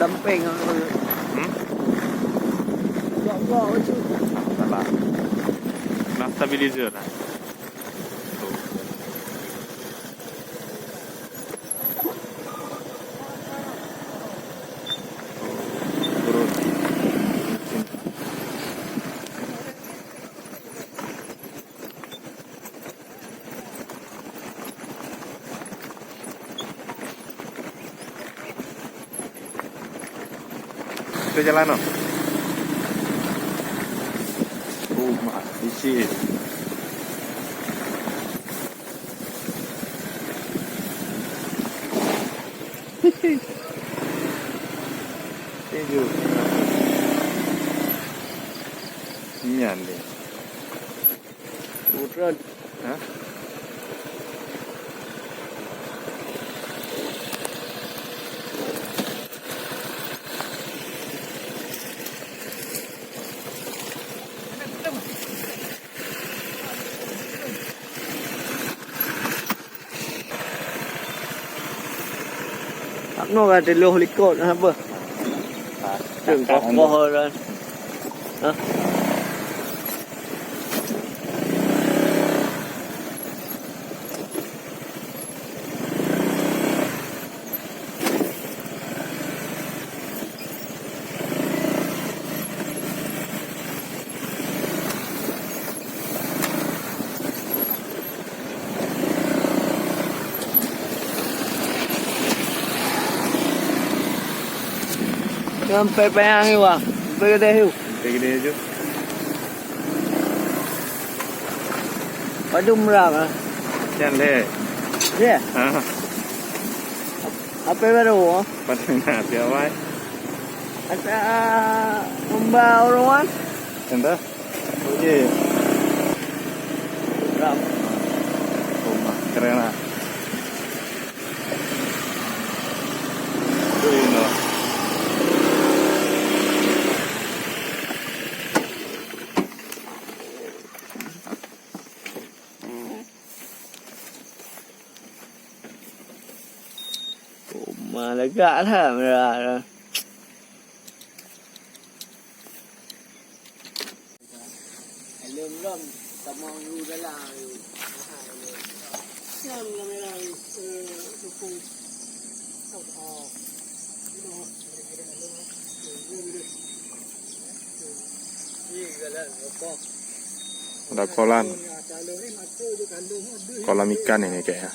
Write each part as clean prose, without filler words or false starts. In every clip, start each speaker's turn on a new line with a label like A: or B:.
A: samping. Bawa je.
B: Salah. Nak stabilizer lah. Kita jalan no. Rumah licin. Tinju. Nian dia.
A: Turun.
B: Hah?
A: Nó là trên lô likot hả bơ? Đừng có bò rồi. Hả? Sampai payang ni wah. Pergi hiu.
B: Pergi dia je.
A: Padu merang ah.
B: Jangan le.
A: Ya.
B: Ha.
A: Apa baru?
B: Pada nak piawai.
A: Ada membau orang.
B: Entah. Okey.
A: Ram.
B: Rumah keren lah. Tu ini.
A: Mà lại gã thảm rồi. Lơm lơm tao mong lu đã là xem là mày là tụi phụ tao thò
B: Ada kolam ikan ini kayaknya.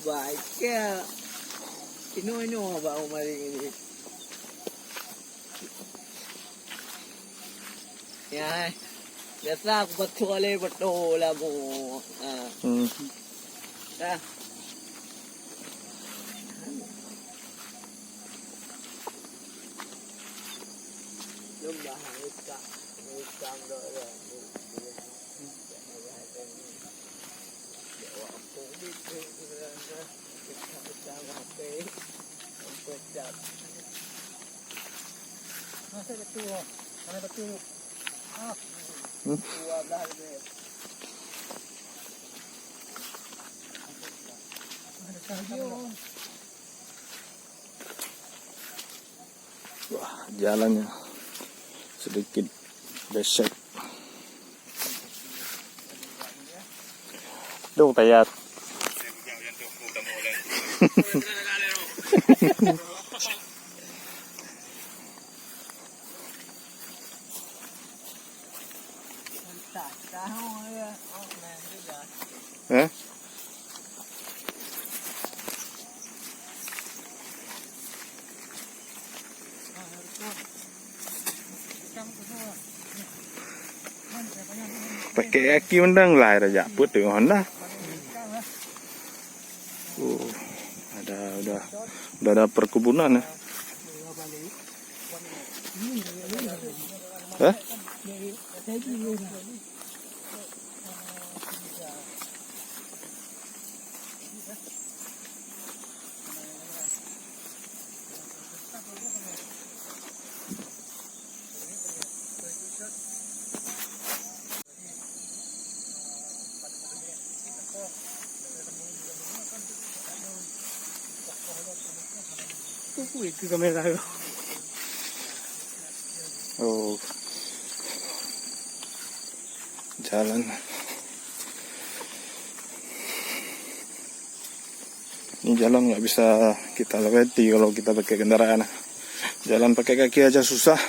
A: Baik ke? Ino ba umaring ini? Ya, biasa aku betul lah mo. Dah. Lomba ikam dah. Masa betul, mana betul? Ah, 12.
B: Wah, jalannya sedikit becek. Dong tayat. Eh? Pakai kaki mendang lah raja put tu Honda. Udah ada perkebunan ya. Hah?
A: Itu kamera.
B: Oh, jalan. Ini jalan nggak bisa kita lewati kalau kita pakai kendaraan. Jalan pakai kaki aja susah.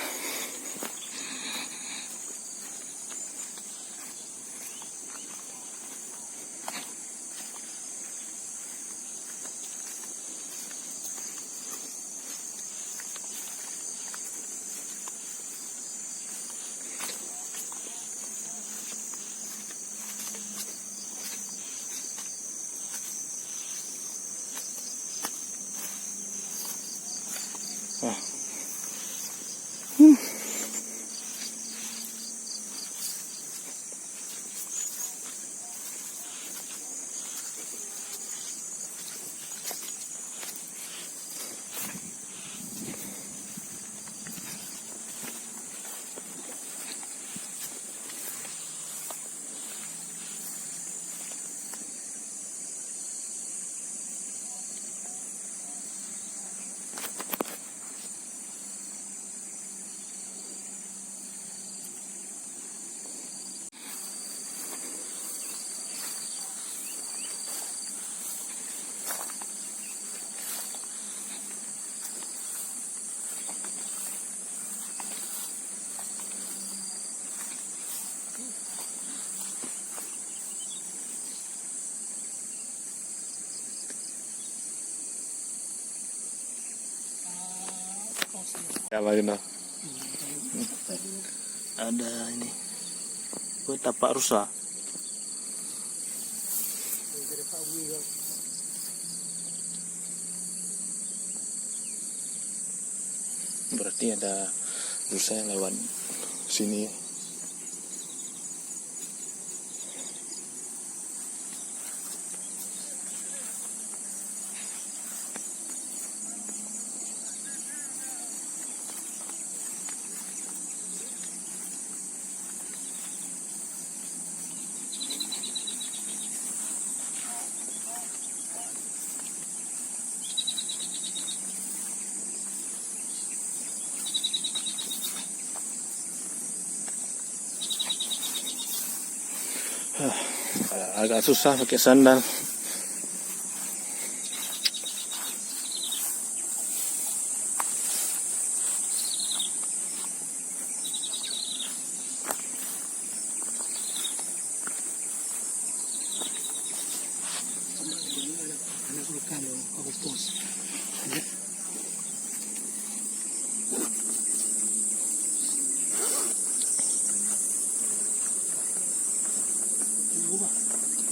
B: Apa gitu?
A: Ada ini. Tapak rusa.
B: Berarti ada rusa yang lewat sini. Agak susah pakai sandal.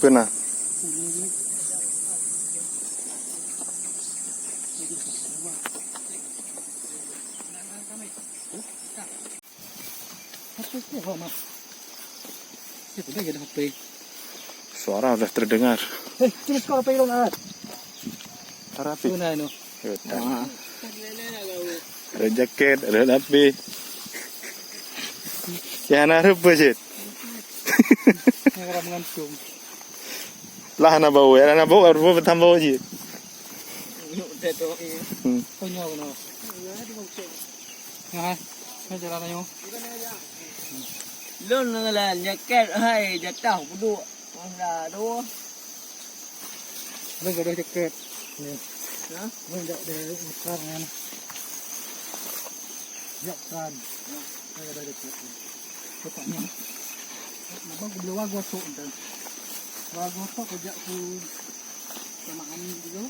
B: Pernah. Suara udah terdengar.
A: Terus kau apa yang ada?
B: Terapi.
A: Mana itu?
B: Ada jaket, ada api. Ya naruh budget.
A: Yang mengantung.
B: Lah na bau ya, na bau harus bertambah aja.
A: Udah tuh. Punya benar. Nah, ini jalan ayo. Luôn là jaket hay jatah berdua. Mana dua. Ini ada jaket. Nih. Hah? Ini ada ikan. Jakan. Ini ada jaket. Kotaknya. Mabang beli gosok entar. Gosok kerja ku sama angin juga.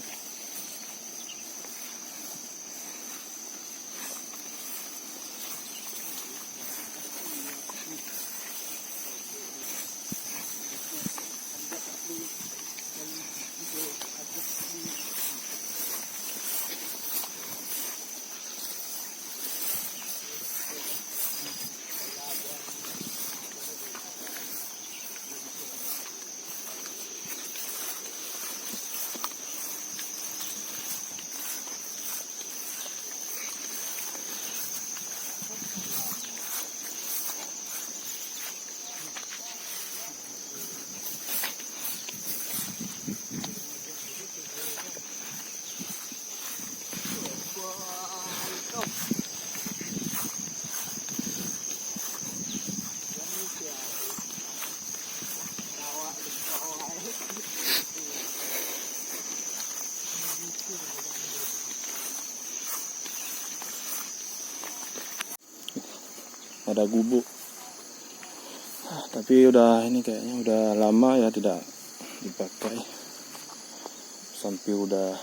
B: Ada gubuk. Tapi udah ini kayaknya udah lama ya tidak dipakai. Sampai udah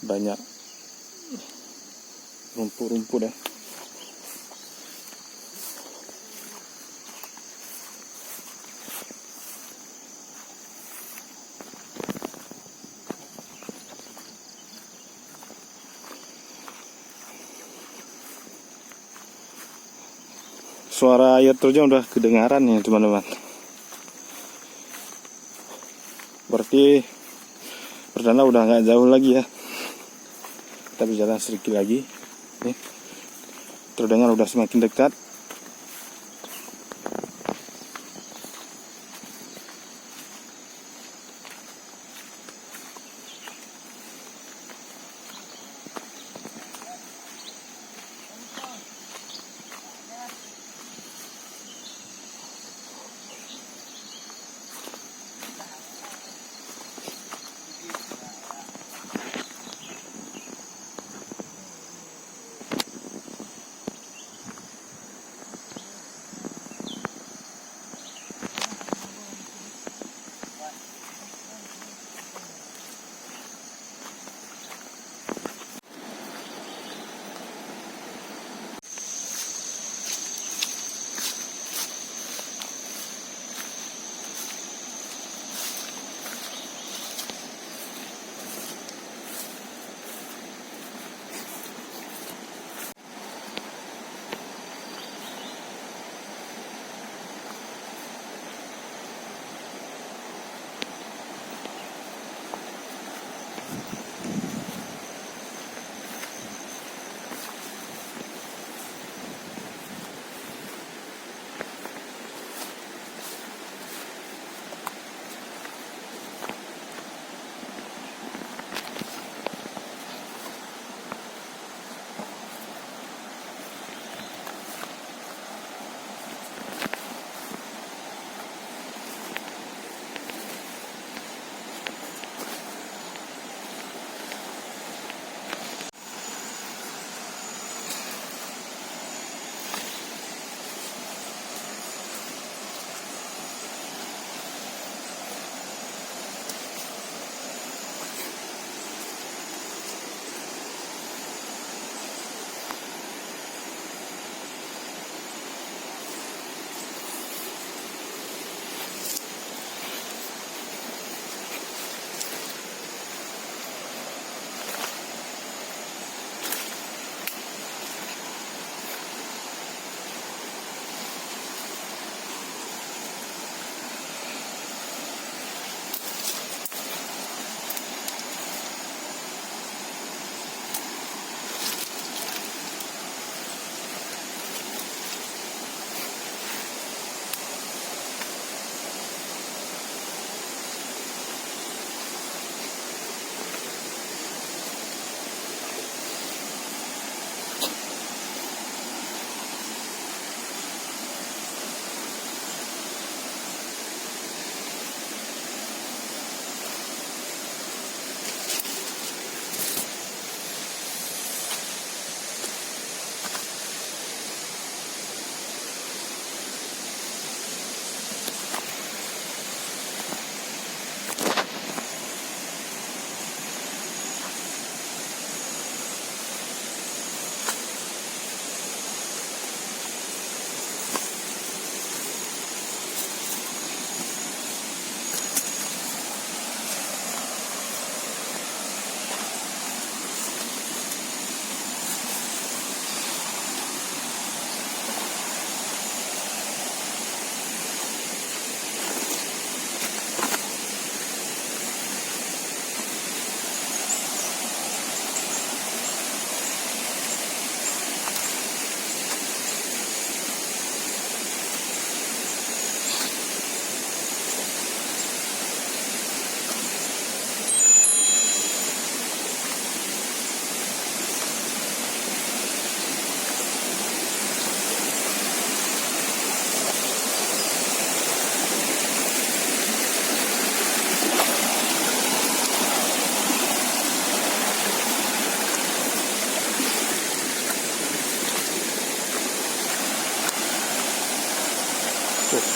B: banyak rumput-rumput dah. Suara air terjun udah kedengaran ya teman-teman. Berarti perdana udah nggak jauh lagi ya. Kita berjalan sedikit lagi. Nih, terdengar udah semakin dekat.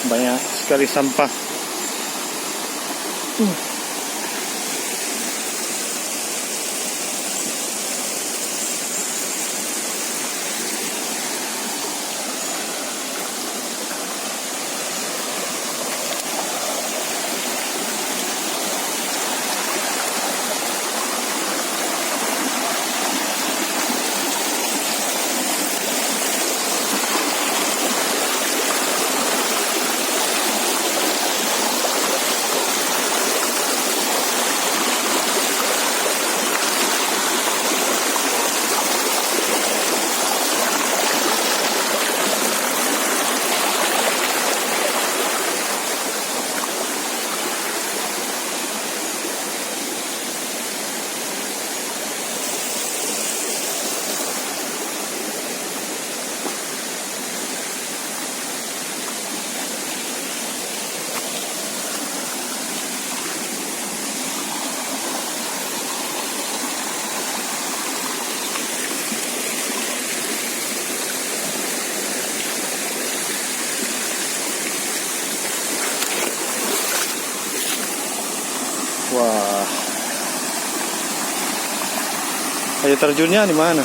B: banyak sekali sampah. Wah, air terjunnya di mana?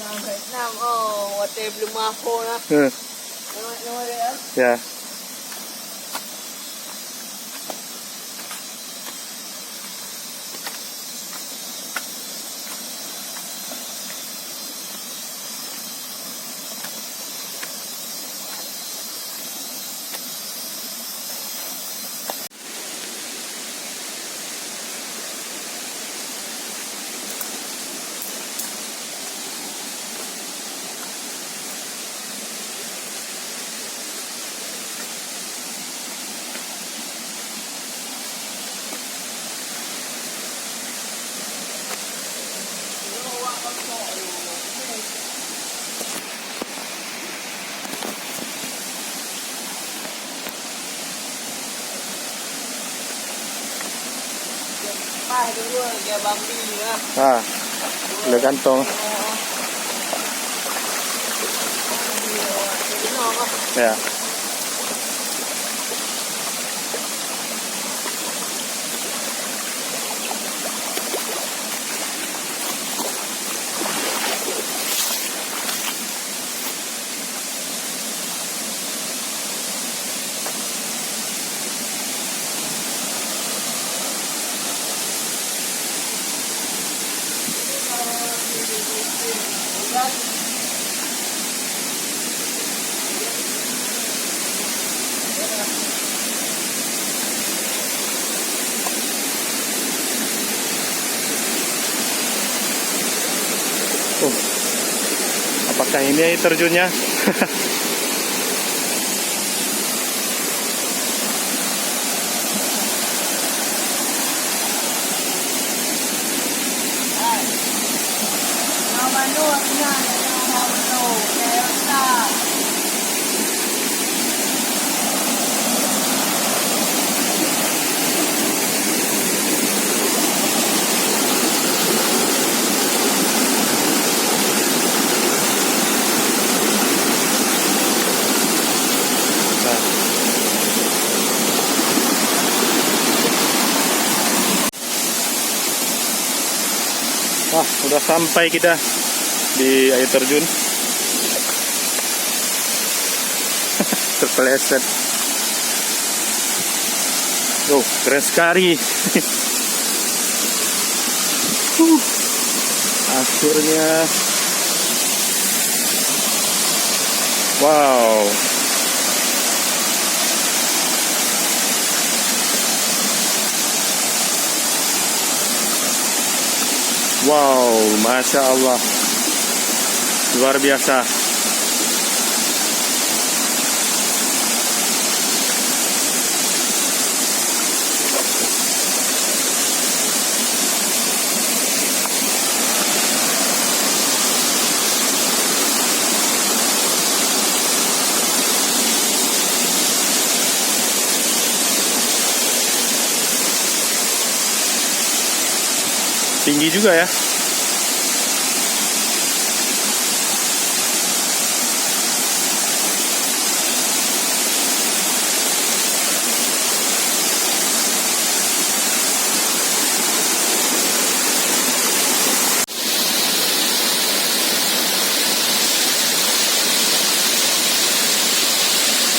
A: Vietnam, water belum mampu lah. Nama dia.
B: Ya.
A: Pai dulu kayak Bambi lah.
B: Ah, udah kantong. Ya. Apakah ini air terjunnya? Wah, udah sampai kita di air terjun. kepleset. Oh, keren sekali. Akhirnya. Wow. Wow, Masya Allah. Luar biasa. Tinggi juga ya.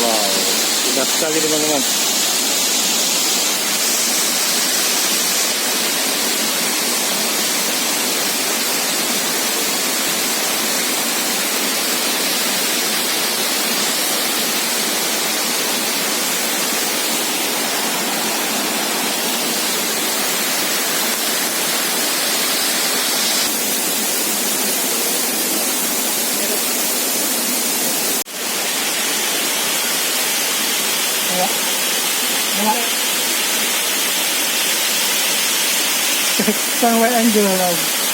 B: Wow, indah sekali teman-teman.
A: Sang wet angle lah.